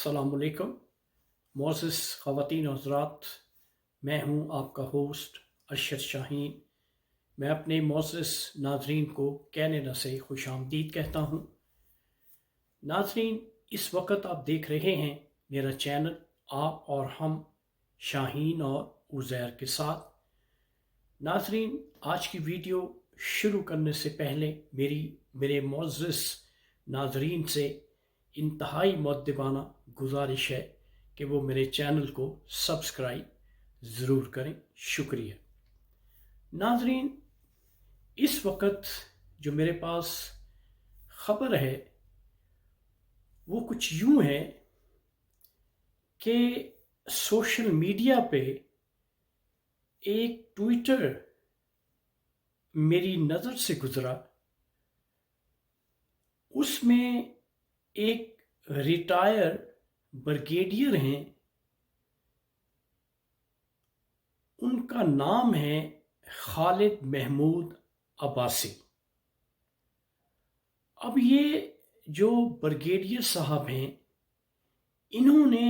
अस्सलामुअलैकुम मोअज़्ज़िज़ ख़वातीन और हज़रात, मैं हूँ आपका होस्ट अरशद शाहीन। मैं अपने मोअज़्ज़िज़ नाज़रीन को कैनेडा से खुशामदीद कहता हूँ। नाज़रीन, इस वक्त आप देख रहे हैं मेरा चैनल आप और हम शाहीन और उज़ैर के साथ। नाज़रीन, आज की वीडियो शुरू करने से पहले मेरे मुअज़्ज़िज़ नाज़रीन से इंतहाई मुअद्दिबाना गुजारिश है कि वो मेरे चैनल को सब्सक्राइब ज़रूर करें। शुक्रिया। नाज़रीन, इस वक्त जो मेरे पास ख़बर है वो कुछ यूँ है कि सोशल मीडिया पे एक ट्विटर मेरी नज़र से गुज़रा। उसमें एक रिटायर ब्रिगेडियर हैं, उनका नाम है खालिद महमूद अब्बासी। अब ये जो ब्रिगेडियर साहब हैं, इन्होंने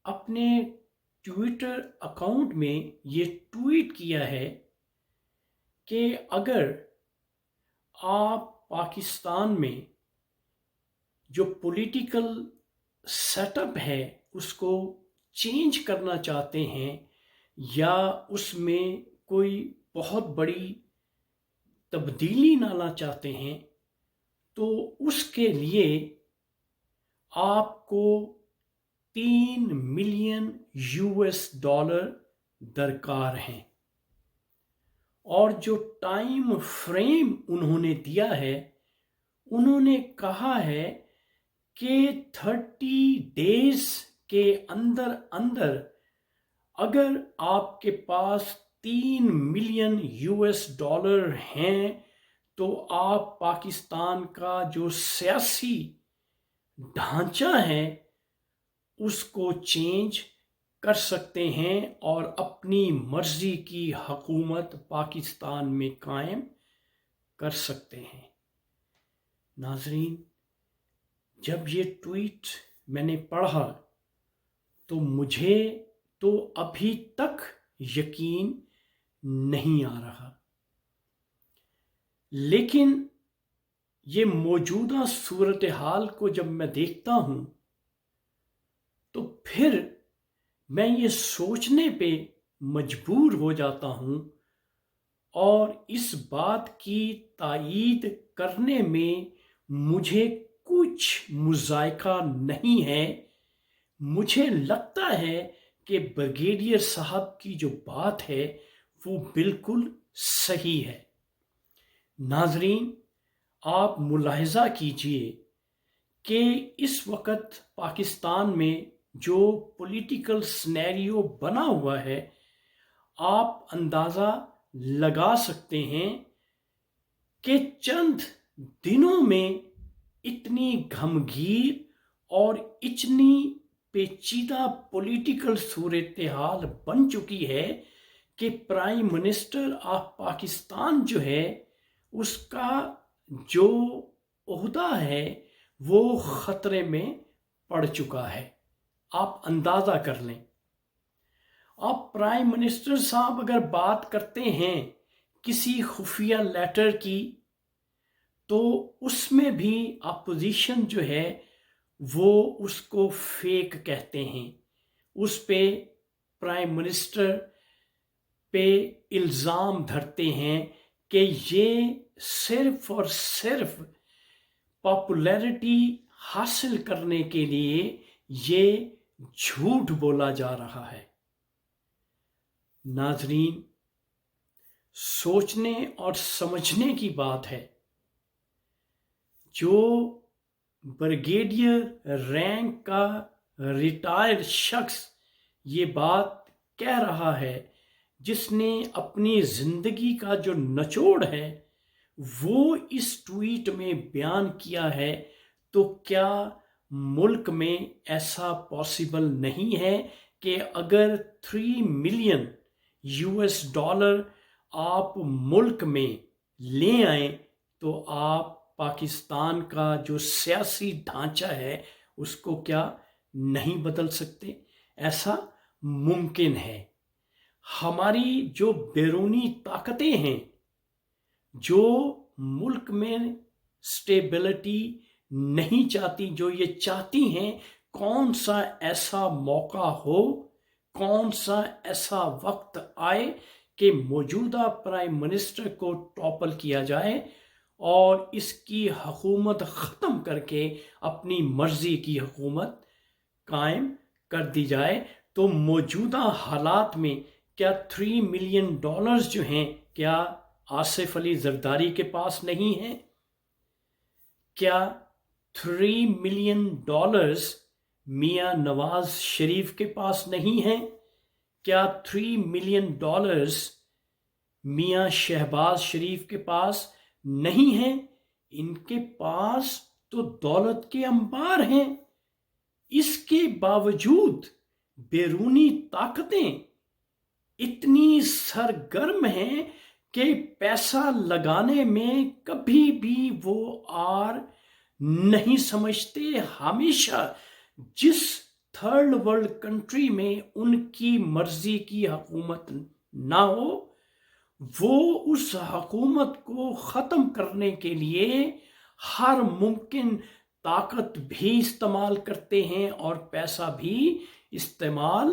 अपने ट्विटर अकाउंट में ये ट्वीट किया है कि अगर आप पाकिस्तान में जो पॉलिटिकल सेटअप है उसको चेंज करना चाहते हैं या उसमें कोई बहुत बड़ी तब्दीली लाना चाहते हैं, तो उसके लिए आपको $3 मिलियन दरकार हैं। और जो टाइम फ्रेम उन्होंने दिया है, उन्होंने कहा है कि 30 डेज के अंदर अंदर अगर आपके पास $3 मिलियन हैं तो आप पाकिस्तान का जो सियासी ढांचा है उसको चेंज कर सकते हैं और अपनी मर्जी की हुकूमत पाकिस्तान में कायम कर सकते हैं। नाज़रीन, जब ये ट्वीट मैंने पढ़ा तो मुझे तो अभी तक यकीन नहीं आ रहा, लेकिन ये मौजूदा सूरत हाल को जब मैं देखता हूँ तो फिर मैं ये सोचने पे मजबूर हो जाता हूँ और इस बात की तायीद करने में मुझे कुछ मुज़ायका नहीं है। मुझे लगता है कि ब्रिगेडियर साहब की जो बात है वो बिल्कुल सही है। नाज़रीन, आप मुलाहिज़ा कीजिए कि इस वक्त पाकिस्तान में जो पॉलिटिकल सिनेरियो बना हुआ है, आप अंदाज़ा लगा सकते हैं कि चंद दिनों में इतनी गमगीन और इतनी पेचीदा पॉलिटिकल सूरत हाल बन चुकी है कि प्राइम मिनिस्टर ऑफ पाकिस्तान जो है उसका जो ओहदा है वो ख़तरे में पड़ चुका है। आप अंदाज़ा कर लें। अब प्राइम मिनिस्टर साहब अगर बात करते हैं किसी खुफिया लेटर की, तो उसमें भी अपोजिशन जो है वो उसको फेक कहते हैं। उस पे प्राइम मिनिस्टर पे इल्ज़ाम धरते हैं कि ये सिर्फ और सिर्फ पॉपुलैरिटी हासिल करने के लिए ये झूठ बोला जा रहा है। नाज़रीन, सोचने और समझने की बात है। जो ब्रिगेडियर रैंक का रिटायर्ड शख्स ये बात कह रहा है, जिसने अपनी ज़िंदगी का जो निचोड़ है वो इस ट्वीट में बयान किया है, तो क्या मुल्क में ऐसा पॉसिबल नहीं है कि अगर $3 मिलियन आप मुल्क में ले आए तो आप पाकिस्तान का जो सियासी ढांचा है उसको क्या नहीं बदल सकते, ऐसा मुमकिन है। हमारी जो बैरूनी ताकतें हैं, जो मुल्क में स्टेबिलिटी नहीं चाहती, जो ये चाहती हैं कौन सा ऐसा मौका हो, कौन सा ऐसा वक्त आए कि मौजूदा प्राइम मिनिस्टर को टॉपल किया जाए और इसकी हुकूमत ख़त्म करके अपनी मर्जी की हुकूमत कायम कर दी जाए। तो मौजूदा हालात में क्या $3 मिलियन जो हैं, क्या आसिफ अली जरदारी के पास नहीं है? क्या $3 मिलियन मियां नवाज शरीफ के पास नहीं है? क्या $3 मिलियन मियां शहबाज शरीफ के पास नहीं है? इनके पास तो दौलत के अंबार हैं। इसके बावजूद बैरूनी ताकतें इतनी सरगर्म हैं कि पैसा लगाने में कभी भी वो आर नहीं समझते। हमेशा जिस थर्ड वर्ल्ड कंट्री में उनकी मर्जी की हुकूमत ना हो, वो उस हुकूमत को ख़त्म करने के लिए हर मुमकिन ताकत भी इस्तेमाल करते हैं और पैसा भी इस्तेमाल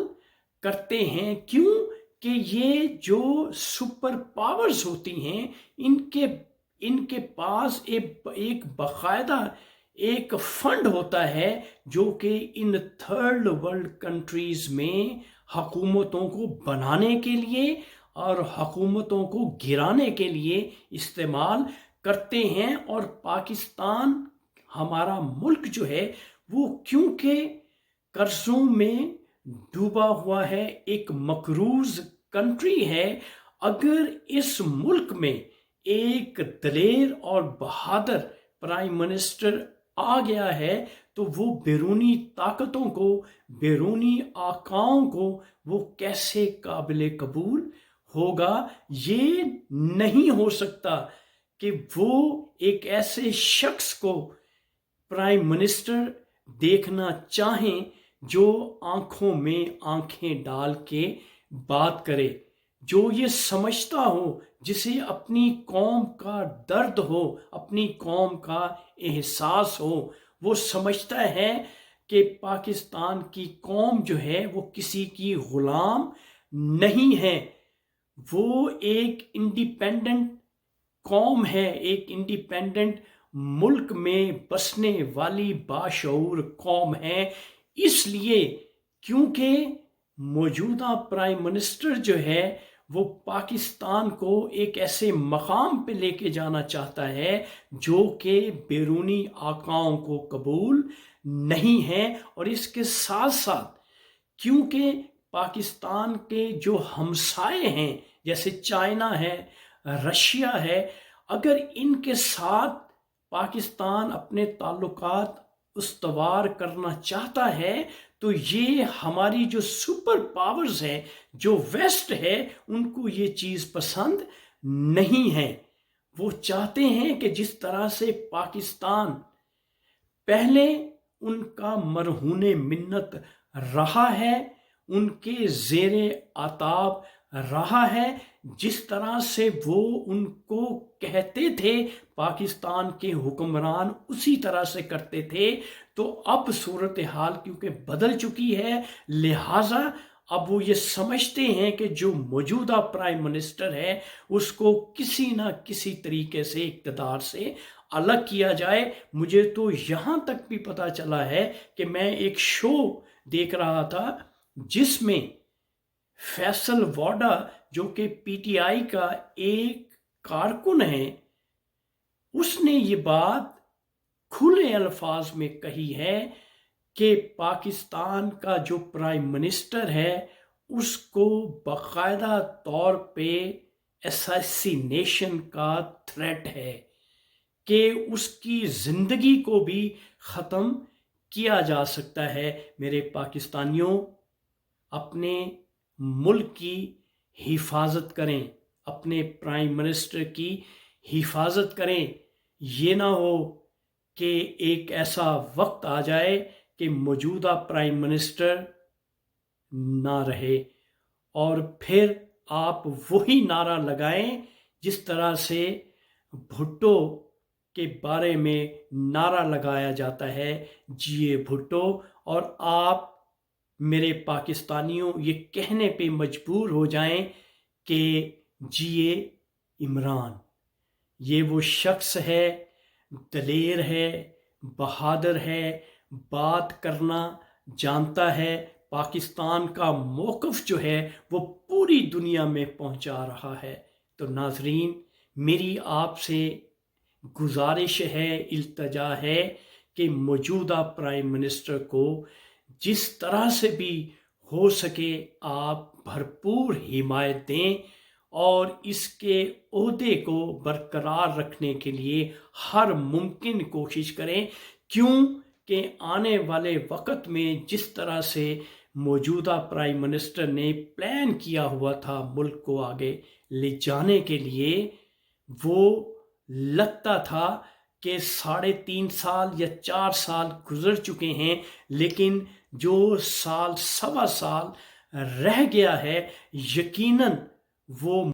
करते हैं। क्यों कि ये जो सुपर पावर्स होती हैं, इनके पास एक बाकायदा एक फंड होता है जो कि इन थर्ड वर्ल्ड कंट्रीज में हुकूमतों को बनाने के लिए और हुकूमतों को गिराने के लिए इस्तेमाल करते हैं। और पाकिस्तान हमारा मुल्क जो है वो क्योंकि कर्जों में डूबा हुआ है, एक मकरूज कंट्री है, अगर इस मुल्क में एक दलेर और बहादुर प्राइम मिनिस्टर आ गया है तो वो बैरूनी ताकतों को, बैरूनी आकाओं को वो कैसे काबिल कबूल होगा? ये नहीं हो सकता कि वो एक ऐसे शख्स को प्राइम मिनिस्टर देखना चाहें जो आंखों में आंखें डाल के बात करे, जो ये समझता हो, जिसे अपनी कौम का दर्द हो, अपनी कौम का एहसास हो। वो समझता है कि पाकिस्तान की कौम जो है वो किसी की गुलाम नहीं है, वो एक इंडिपेंडेंट कौम है, एक इंडिपेंडेंट मुल्क में बसने वाली बाशऊर कौम है। इसलिए क्योंकि मौजूदा प्राइम मिनिस्टर जो है वो पाकिस्तान को एक ऐसे मकाम पे लेके जाना चाहता है जो कि बैरूनी आकाओं को कबूल नहीं है। और इसके साथ साथ क्योंकि पाकिस्तान के जो हमसाए हैं जैसे चाइना है, रशिया है, अगर इनके साथ पाकिस्तान अपने ताल्लुकात उस्तवार करना चाहता है तो ये हमारी जो सुपर पावर्स हैं, जो वेस्ट है, उनको ये चीज़ पसंद नहीं है। वो चाहते हैं कि जिस तरह से पाकिस्तान पहले उनका मरहूने मिन्नत रहा है, उनके ज़ेरे आताब रहा है, जिस तरह से वो उनको कहते थे पाकिस्तान के हुक्मरान उसी तरह से करते थे। तो अब सूरत हाल क्योंकि बदल चुकी है, लिहाजा अब वो ये समझते हैं कि जो मौजूदा प्राइम मिनिस्टर है उसको किसी ना किसी तरीके से इक़्तिदार से अलग किया जाए। मुझे तो यहाँ तक भी पता चला है कि मैं एक शो देख रहा था जिसमें फैसल वाडा जो कि पीटीआई का एक कारकुन है, उसने ये बात खुले अल्फाज में कही है कि पाकिस्तान का जो प्राइम मिनिस्टर है उसको बाकायदा तौर पे असैसिनेशन का थ्रेट है कि उसकी ज़िंदगी को भी ख़त्म किया जा सकता है। मेरे पाकिस्तानियों, अपने मुल्क की हिफाजत करें, अपने प्राइम मिनिस्टर की हिफाजत करें। ये ना हो कि एक ऐसा वक्त आ जाए کہ موجودہ پرائم منسٹر نہ رہے، اور پھر آپ وہی نعرہ لگائیں جس طرح سے بھٹو کے بارے میں نعرہ لگایا جاتا ہے، جیے بھٹو، اور آپ میرے پاکستانیوں یہ کہنے پہ مجبور ہو جائیں کہ جیے عمران۔ یہ وہ شخص ہے، دلیر ہے، بہادر ہے، بات کرنا جانتا ہے، پاکستان کا موقف جو ہے وہ پوری دنیا میں پہنچا رہا ہے۔ تو ناظرین، میری آپ سے گزارش ہے، التجا ہے کہ موجودہ پرائم منسٹر کو جس طرح سے بھی ہو سکے آپ بھرپور حمایت دیں اور اس کے عہدے کو برقرار رکھنے کے لیے ہر ممکن کوشش کریں، کیوں کہ آنے والے وقت میں جس طرح سے موجودہ پرائم منسٹر نے پلان کیا ہوا تھا ملک کو آگے لے جانے کے لیے، وہ لگتا تھا کہ 3.5 یا 4 سال گزر چکے ہیں، لیکن جو سال 1.25 سال رہ گیا ہے، یقیناً وہ